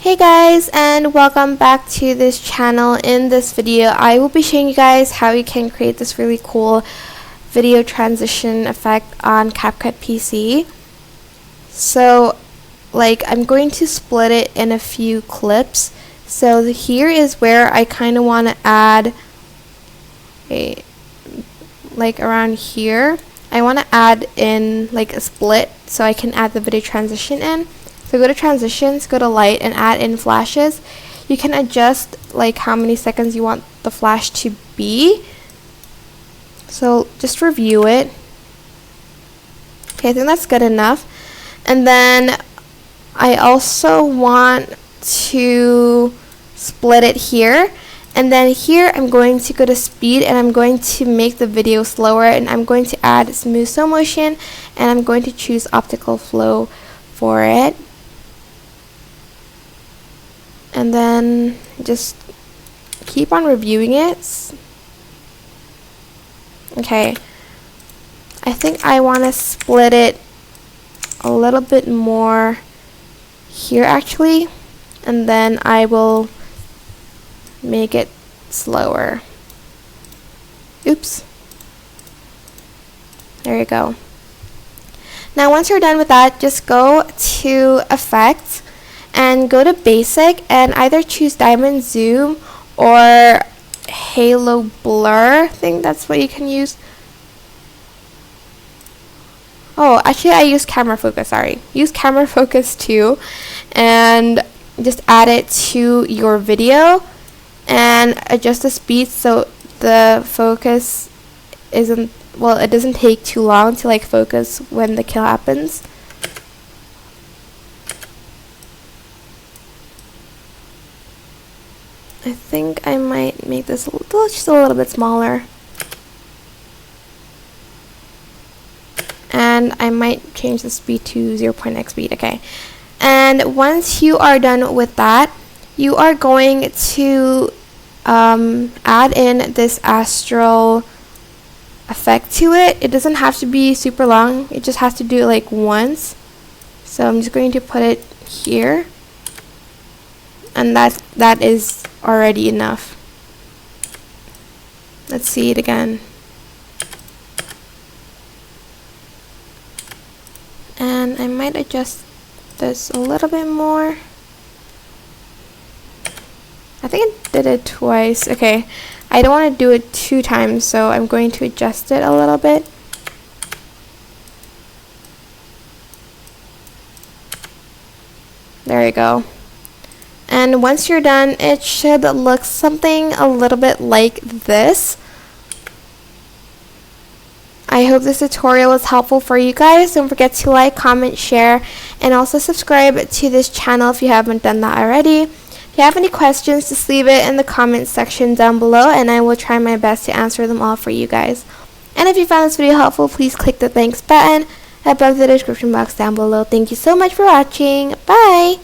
Hey guys, and welcome back to this channel. In this video I will be showing you guys how you can create this really cool video transition effect on CapCut PC. So I'm going to split it in a few clips. So here is where I kind of want to add around here I want to add in a split so I can add the video transition in. So go to transitions, go to light, and add in flashes. You can adjust how many seconds you want the flash to be. So just review it. Okay, I think that's good enough. And then I also want to split it here. And then here I'm going to go to speed and I'm going to make the video slower, and I'm going to add smooth slow motion, and I'm going to choose optical flow for it. And then just keep on reviewing it. Okay, I think I want to split it a little bit more here actually, and then I will make it slower. Oops. There you go. Now once you're done with that, just go to effects and go to basic and either choose diamond zoom or halo blur. I think that's what you can use. Oh, actually I use camera focus, sorry. Use camera focus too, and just add it to your video and adjust the speed so the focus it doesn't take too long to focus when the kill happens. I think I might make this just a little bit smaller. And I might change the speed to 0.x speed, okay. And once you are done with that, you are going to add in this astral effect to it. It doesn't have to be super long, it just has to do it once. So I'm just going to put it here, and that is already enough. Let's see it again. And I might adjust this a little bit more. I think I did it twice. Okay, I don't want to do it 2 times, so I'm going to adjust it a little bit. There you go. And once you're done, it should look something a little bit like this. I hope this tutorial was helpful for you guys. Don't forget to like, comment, share, and also subscribe to this channel if you haven't done that already. If you have any questions, just leave it in the comment section down below, and I will try my best to answer them all for you guys. And if you found this video helpful, please click the thanks button above the description box down below. Thank you so much for watching. Bye!